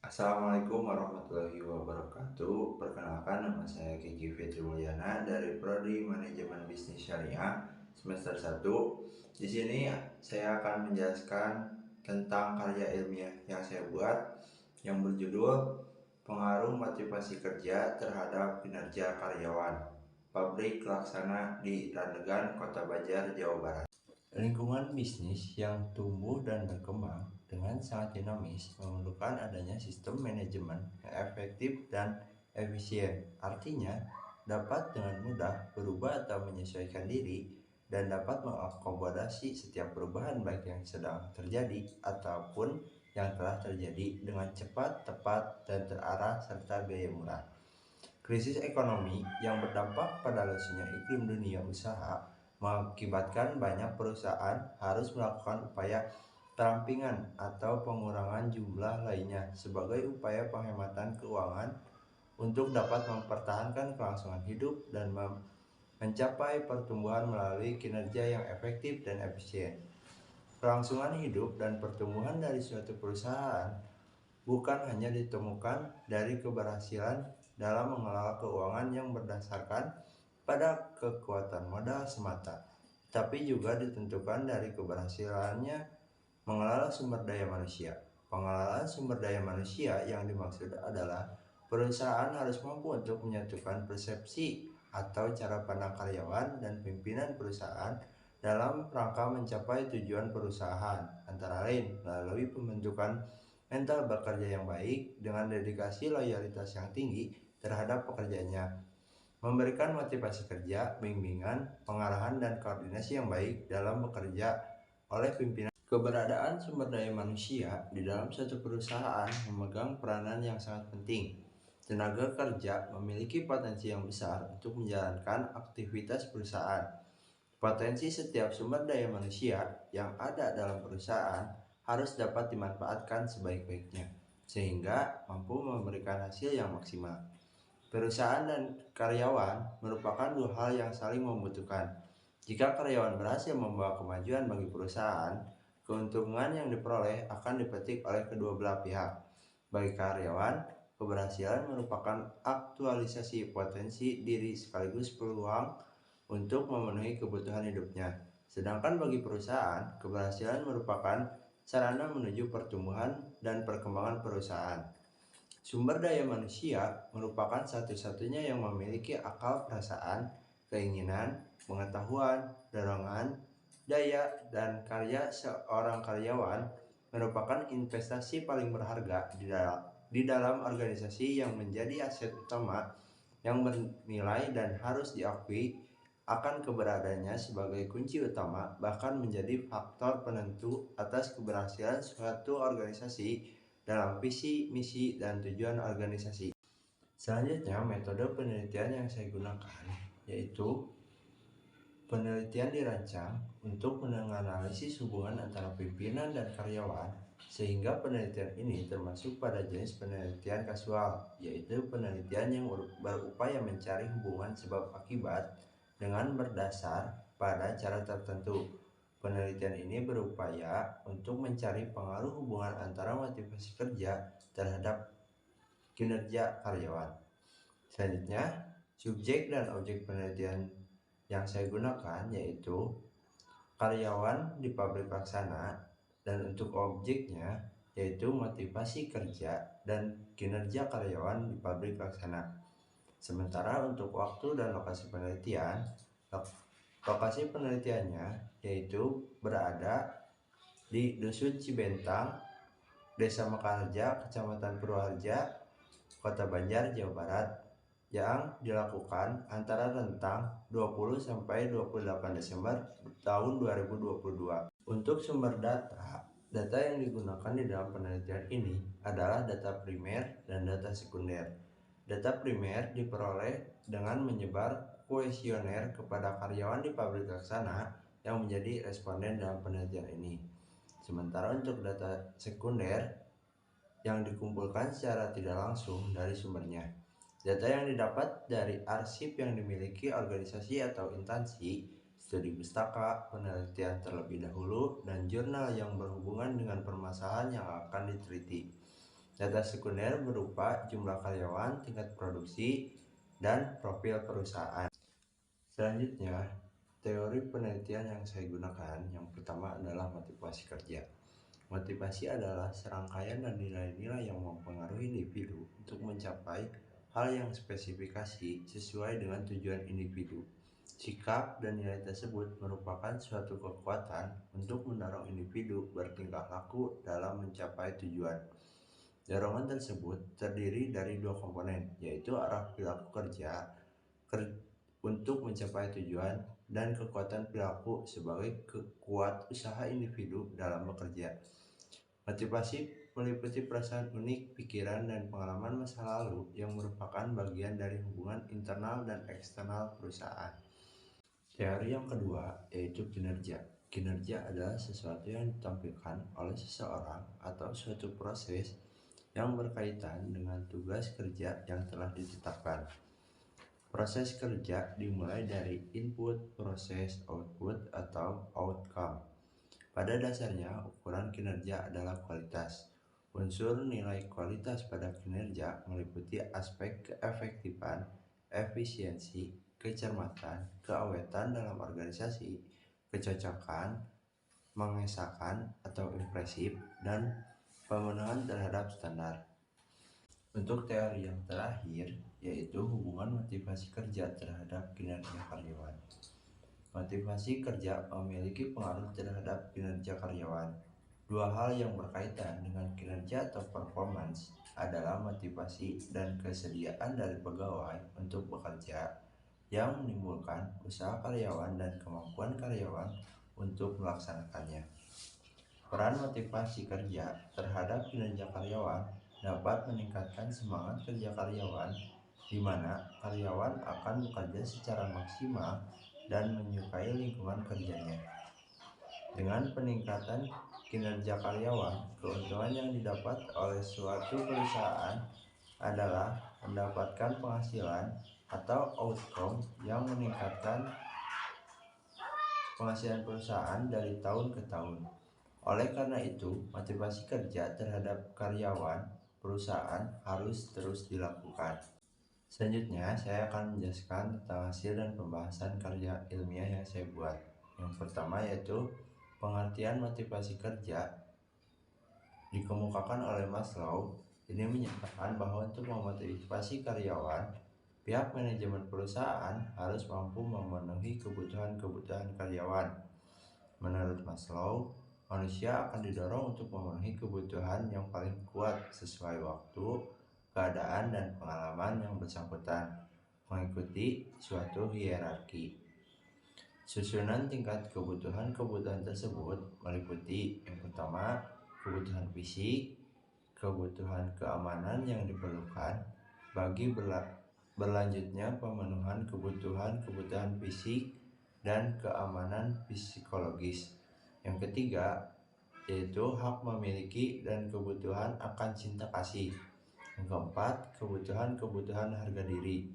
Assalamualaikum warahmatullahi wabarakatuh. Perkenalkan, nama saya Kiki Fitri Mulyana dari Prodi Manajemen Bisnis Syariah semester 1. Di sini saya akan menjelaskan tentang karya ilmiah yang saya buat yang berjudul Pengaruh Motivasi Kerja Terhadap Kinerja Karyawan Pabrik Laksana di Randegan, Kota Banjar, Jawa Barat. Lingkungan bisnis yang tumbuh dan berkembang dengan sangat dinamis memerlukan adanya sistem manajemen yang efektif dan efisien. Artinya, dapat dengan mudah berubah atau menyesuaikan diri dan dapat mengakomodasi setiap perubahan baik yang sedang terjadi ataupun yang telah terjadi dengan cepat, tepat, dan terarah serta biaya murah. Krisis ekonomi yang berdampak pada lesunya iklim dunia usaha mengakibatkan banyak perusahaan harus melakukan upaya perampingan atau pengurangan jumlah lainnya sebagai upaya penghematan keuangan untuk dapat mempertahankan kelangsungan hidup dan mencapai pertumbuhan melalui kinerja yang efektif dan efisien. Kelangsungan hidup dan pertumbuhan dari suatu perusahaan bukan hanya ditemukan dari keberhasilan dalam mengelola keuangan yang berdasarkan pada kekuatan modal semata, tapi juga ditentukan dari keberhasilannya mengelola sumber daya manusia. Pengelolaan sumber daya manusia yang dimaksud adalah perusahaan harus mampu untuk menyatukan persepsi atau cara pandang karyawan dan pimpinan perusahaan dalam rangka mencapai tujuan perusahaan, antara lain melalui pembentukan mental bekerja yang baik dengan dedikasi loyalitas yang tinggi terhadap pekerjaannya, memberikan motivasi kerja, bimbingan, pengarahan, dan koordinasi yang baik dalam bekerja oleh pimpinan. Keberadaan sumber daya manusia di dalam suatu perusahaan memegang peranan yang sangat penting. Tenaga kerja memiliki potensi yang besar untuk menjalankan aktivitas perusahaan. Potensi setiap sumber daya manusia yang ada dalam perusahaan harus dapat dimanfaatkan sebaik-baiknya, sehingga mampu memberikan hasil yang maksimal. Perusahaan dan karyawan merupakan dua hal yang saling membutuhkan. Jika karyawan berhasil membawa kemajuan bagi perusahaan, keuntungan yang diperoleh akan dipetik oleh kedua belah pihak. Bagi karyawan, keberhasilan merupakan aktualisasi potensi diri sekaligus peluang untuk memenuhi kebutuhan hidupnya. Sedangkan bagi perusahaan, keberhasilan merupakan sarana menuju pertumbuhan dan perkembangan perusahaan. Sumber daya manusia merupakan satu-satunya yang memiliki akal, perasaan, keinginan, pengetahuan, dorongan, daya, dan karya. Seorang karyawan merupakan investasi paling berharga di dalam organisasi yang menjadi aset utama yang bernilai dan harus diakui akan keberadaannya sebagai kunci utama, bahkan menjadi faktor penentu atas keberhasilan suatu organisasi dalam visi, misi, dan tujuan organisasi. Selanjutnya, metode penelitian yang saya gunakan yaitu penelitian dirancang untuk menganalisis hubungan antara pimpinan dan karyawan, sehingga penelitian ini termasuk pada jenis penelitian kasual, yaitu penelitian yang berupaya mencari hubungan sebab akibat dengan berdasar pada cara tertentu. Penelitian ini berupaya untuk mencari pengaruh hubungan antara motivasi kerja terhadap kinerja karyawan. Selanjutnya, subjek dan objek penelitian yang saya gunakan yaitu karyawan di pabrik laksana, dan untuk objeknya yaitu motivasi kerja dan kinerja karyawan di pabrik laksana. Sementara untuk waktu dan lokasi penelitian, lokasi penelitiannya yaitu berada di Dusun Cibentang, Desa Mekarharja, Kecamatan Purwoharja, Kota Banjar, Jawa Barat, yang dilakukan antara rentang 20 sampai 28 Desember tahun 2022. Untuk sumber data, data yang digunakan di dalam penelitian ini adalah data primer dan data sekunder. Data primer diperoleh dengan menyebar kuesioner kepada karyawan di pabrik laksana yang menjadi responden dalam penelitian ini. Sementara untuk data sekunder yang dikumpulkan secara tidak langsung dari sumbernya. Data yang didapat dari arsip yang dimiliki organisasi atau instansi, studi pustaka, penelitian terlebih dahulu, dan jurnal yang berhubungan dengan permasalahan yang akan diteliti. Data sekunder berupa jumlah karyawan, tingkat produksi, dan profil perusahaan. Selanjutnya, teori penelitian yang saya gunakan yang pertama adalah motivasi kerja. Motivasi adalah serangkaian dan nilai-nilai yang mempengaruhi individu untuk mencapai hal yang spesifikasi sesuai dengan tujuan individu. Sikap dan nilai tersebut merupakan suatu kekuatan untuk mendorong individu bertingkah laku dalam mencapai tujuan. Dorongan tersebut terdiri dari dua komponen, yaitu arah perilaku kerja untuk mencapai tujuan dan kekuatan perilaku sebagai kekuat usaha individu dalam bekerja. Motivasi meliputi perasaan unik, pikiran, dan pengalaman masa lalu yang merupakan bagian dari hubungan internal dan eksternal perusahaan. Teori yang kedua yaitu kinerja. Kinerja adalah sesuatu yang ditampilkan oleh seseorang atau suatu proses yang berkaitan dengan tugas kerja yang telah ditetapkan. Proses kerja dimulai dari input, proses, output, atau outcome. Pada dasarnya, ukuran kinerja adalah kualitas. Unsur nilai kualitas pada kinerja meliputi aspek keefektifan, efisiensi, kecermatan, keawetan dalam organisasi, kecocokan, mengesahkan atau impresif, dan pemenuhan terhadap standar. Untuk teori yang terakhir, yaitu hubungan motivasi kerja terhadap kinerja karyawan. Motivasi kerja memiliki pengaruh terhadap kinerja karyawan. Dua hal yang berkaitan dengan kinerja atau performance adalah motivasi dan kesediaan dari pegawai untuk bekerja yang menimbulkan usaha karyawan dan kemampuan karyawan untuk melaksanakannya. Peran motivasi kerja terhadap kinerja karyawan dapat meningkatkan semangat kerja karyawan, di mana karyawan akan bekerja secara maksimal dan menyukai lingkungan kerjanya. Dengan peningkatan kinerja karyawan, keuntungan yang didapat oleh suatu perusahaan adalah mendapatkan penghasilan atau outcome yang meningkatkan penghasilan perusahaan dari tahun ke tahun. Oleh karena itu, motivasi kerja terhadap karyawan perusahaan harus terus dilakukan. Selanjutnya, saya akan menjelaskan tentang hasil dan pembahasan karya ilmiah yang saya buat. Yang pertama yaitu pengertian motivasi kerja dikemukakan oleh Maslow. Ini menyatakan bahwa untuk memotivasi karyawan, pihak manajemen perusahaan harus mampu memenuhi kebutuhan-kebutuhan karyawan. Menurut Maslow, manusia akan didorong untuk memenuhi kebutuhan yang paling kuat sesuai waktu, keadaan, dan pengalaman yang bersangkutan, mengikuti suatu hierarki. Susunan tingkat kebutuhan-kebutuhan tersebut meliputi yang pertama, kebutuhan fisik, kebutuhan keamanan yang diperlukan bagi berlanjutnya pemenuhan kebutuhan-kebutuhan fisik dan keamanan psikologis. Yang ketiga, yaitu hak memiliki dan kebutuhan akan cinta kasih. Yang keempat, kebutuhan-kebutuhan harga diri.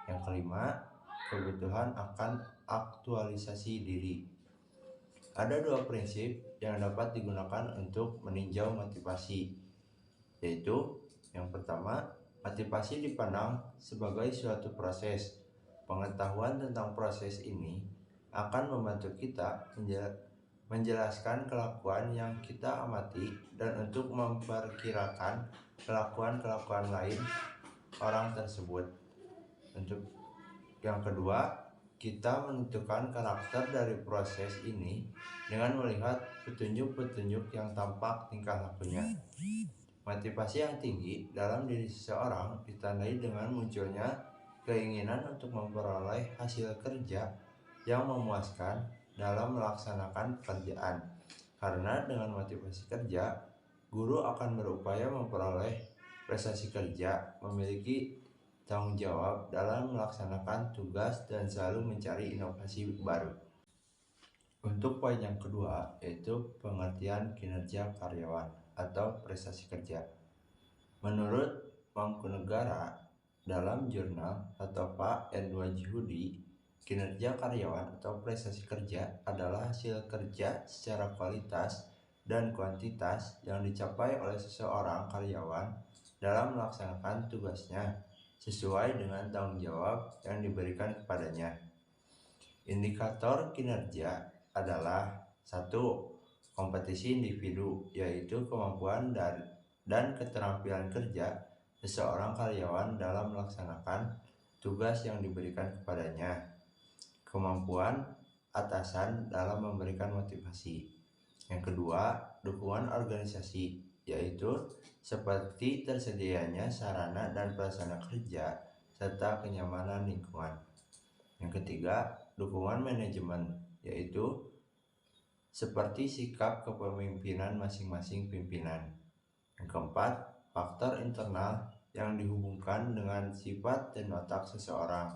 Yang kelima, kebutuhan akan aktualisasi diri. Ada dua prinsip yang dapat digunakan untuk meninjau motivasi, yaitu yang pertama, motivasi dipandang sebagai suatu proses. Pengetahuan tentang proses ini akan membantu kita menjelaskan kelakuan yang kita amati dan untuk memperkirakan kelakuan-kelakuan lain orang tersebut. Untuk yang kedua, kita menentukan karakter dari proses ini dengan melihat petunjuk-petunjuk yang tampak tingkah lakunya. Motivasi yang tinggi dalam diri seseorang ditandai dengan munculnya keinginan untuk memperoleh hasil kerja yang memuaskan dalam melaksanakan pekerjaan. Karena dengan motivasi kerja, guru akan berupaya memperoleh prestasi kerja, memiliki tanggung jawab dalam melaksanakan tugas, dan selalu mencari inovasi baru. Untuk poin yang kedua, yaitu pengertian kinerja karyawan atau prestasi kerja. Menurut Mangkunegara dalam jurnal atau Pak N2 Jihudi, kinerja karyawan atau prestasi kerja adalah hasil kerja secara kualitas dan kuantitas yang dicapai oleh seseorang karyawan dalam melaksanakan tugasnya sesuai dengan tanggung jawab yang diberikan kepadanya. Indikator kinerja adalah 1. Kompetisi individu, yaitu kemampuan dan keterampilan kerja seseorang karyawan dalam melaksanakan tugas yang diberikan kepadanya. Kemampuan atasan dalam memberikan motivasi. Yang kedua, dukungan organisasi, yaitu seperti tersedianya sarana dan prasarana kerja serta kenyamanan lingkungan. Yang ketiga, dukungan manajemen, yaitu seperti sikap kepemimpinan masing-masing pimpinan. Yang keempat, faktor internal yang dihubungkan dengan sifat dan watak seseorang.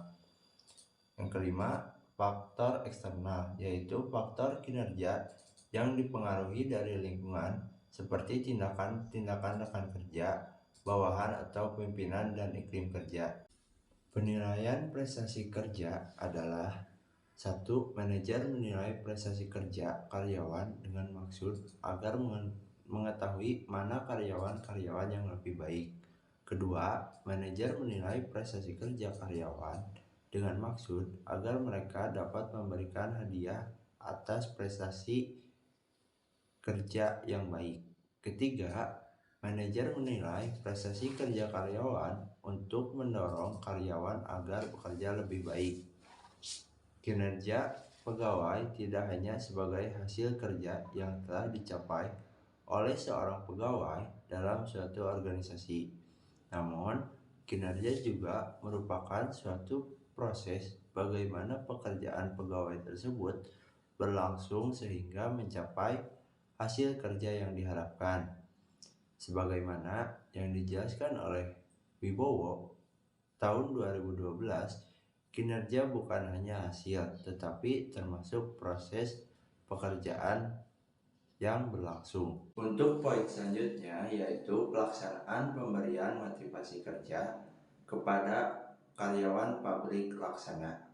Yang kelima, faktor eksternal, yaitu faktor kinerja yang dipengaruhi dari lingkungan seperti tindakan-tindakan rekan kerja, bawahan atau pimpinan dan iklim kerja. Penilaian prestasi kerja adalah 1. Manajer menilai prestasi kerja karyawan dengan maksud agar mengetahui mana karyawan-karyawan yang lebih baik. Kedua, manajer menilai prestasi kerja karyawan dengan maksud agar mereka dapat memberikan hadiah atas prestasi kerja yang baik. Ketiga, manajer menilai prestasi kerja karyawan untuk mendorong karyawan agar bekerja lebih baik. Kinerja pegawai tidak hanya sebagai hasil kerja yang telah dicapai oleh seorang pegawai dalam suatu organisasi, namun kinerja juga merupakan suatu proses bagaimana pekerjaan pegawai tersebut berlangsung sehingga mencapai hasil kerja yang diharapkan. Sebagaimana yang dijelaskan oleh Wibowo tahun 2012, kinerja bukan hanya hasil, tetapi termasuk proses pekerjaan yang berlangsung. Untuk poin selanjutnya yaitu pelaksanaan pemberian motivasi kerja kepada karyawan pabrik laksana.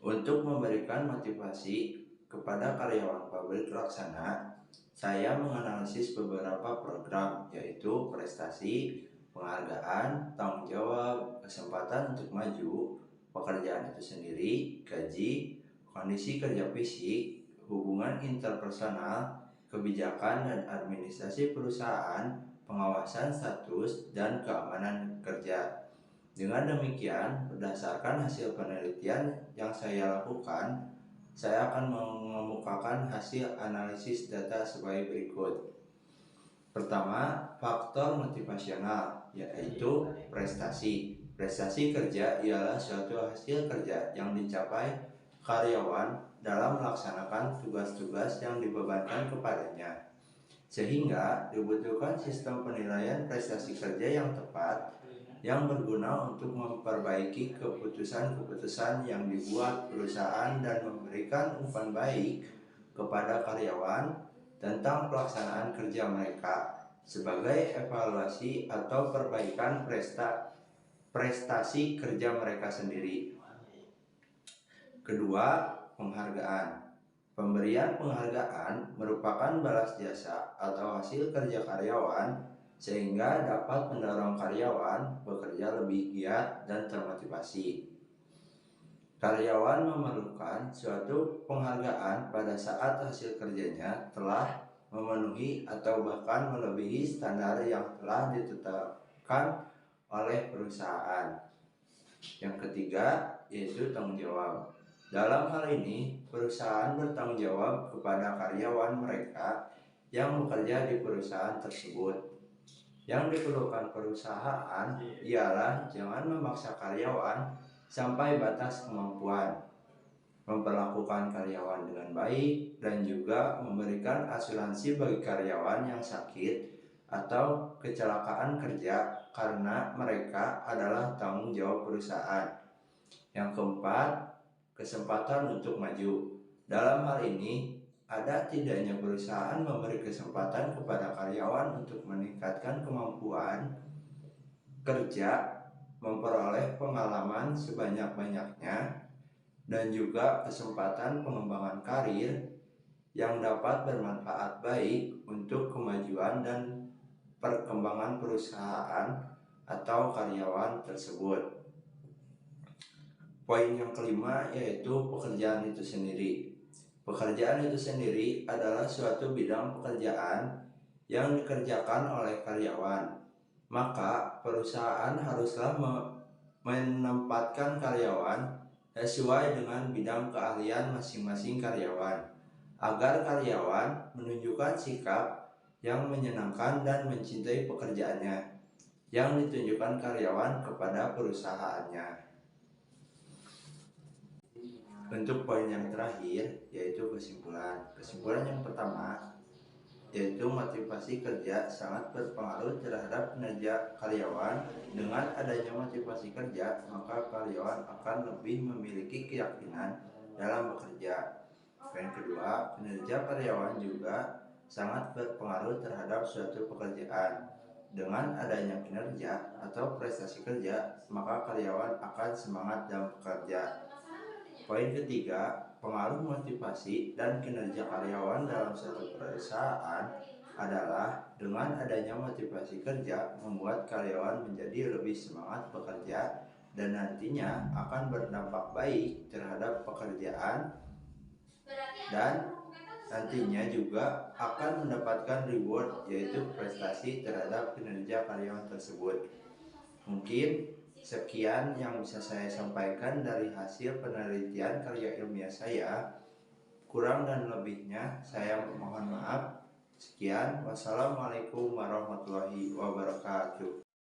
Untuk memberikan motivasi kepada karyawan pabrik laksana, saya menganalisis beberapa program, yaitu prestasi, penghargaan, tanggung jawab, kesempatan untuk maju, pekerjaan itu sendiri, gaji, kondisi kerja fisik, hubungan interpersonal, kebijakan dan administrasi perusahaan, pengawasan status, dan keamanan kerja. Dengan demikian, berdasarkan hasil penelitian yang saya lakukan, saya akan mengemukakan hasil analisis data sebagai berikut. Pertama, faktor motivasional, yaitu prestasi. Prestasi kerja ialah suatu hasil kerja yang dicapai karyawan dalam melaksanakan tugas-tugas yang dibebankan kepadanya, sehingga dibutuhkan sistem penilaian prestasi kerja yang tepat yang berguna untuk memperbaiki keputusan-keputusan yang dibuat perusahaan dan memberikan umpan baik kepada karyawan tentang pelaksanaan kerja mereka sebagai evaluasi atau perbaikan prestasi kerja mereka sendiri. Kedua, penghargaan. Pemberian penghargaan merupakan balas jasa atau hasil kerja karyawan sehingga dapat mendorong karyawan bekerja lebih giat dan termotivasi. Karyawan memerlukan suatu penghargaan pada saat hasil kerjanya telah memenuhi atau bahkan melebihi standar yang telah ditetapkan oleh perusahaan. Yang ketiga yaitu tanggung jawab. Dalam hal ini, perusahaan bertanggung jawab kepada karyawan mereka yang bekerja di perusahaan tersebut. Yang diperlukan perusahaan ialah jangan memaksa karyawan sampai batas kemampuan, memperlakukan karyawan dengan baik, dan juga memberikan asuransi bagi karyawan yang sakit atau kecelakaan kerja karena mereka adalah tanggung jawab perusahaan. Yang keempat, kesempatan untuk maju. Dalam hal ini, ada tidaknya perusahaan memberi kesempatan kepada karyawan untuk meningkatkan kemampuan kerja, memperoleh pengalaman sebanyak-banyaknya, dan juga kesempatan pengembangan karir yang dapat bermanfaat baik untuk kemajuan dan perkembangan perusahaan atau karyawan tersebut. Poin yang kelima yaitu pekerjaan itu sendiri. Pekerjaan itu sendiri adalah suatu bidang pekerjaan yang dikerjakan oleh karyawan. Maka perusahaan haruslah menempatkan karyawan sesuai dengan bidang keahlian masing-masing karyawan, agar karyawan menunjukkan sikap yang menyenangkan dan mencintai pekerjaannya yang ditunjukkan karyawan kepada perusahaannya. Untuk poin yang terakhir yaitu kesimpulan. Kesimpulan yang pertama yaitu motivasi kerja sangat berpengaruh terhadap kinerja karyawan. Dengan adanya motivasi kerja, maka karyawan akan lebih memiliki keyakinan dalam bekerja. Poin kedua, kinerja karyawan juga sangat berpengaruh terhadap suatu pekerjaan. Dengan adanya kinerja atau prestasi kerja, maka karyawan akan semangat dalam bekerja. Poin ketiga, pengaruh motivasi dan kinerja karyawan dalam suatu perusahaan adalah dengan adanya motivasi kerja membuat karyawan menjadi lebih semangat bekerja dan nantinya akan berdampak baik terhadap pekerjaan dan nantinya juga akan mendapatkan reward yaitu prestasi terhadap kinerja karyawan tersebut. Mungkin sekian yang bisa saya sampaikan dari hasil penelitian karya ilmiah saya. Kurang dan lebihnya saya mohon maaf. Sekian, wassalamualaikum warahmatullahi wabarakatuh.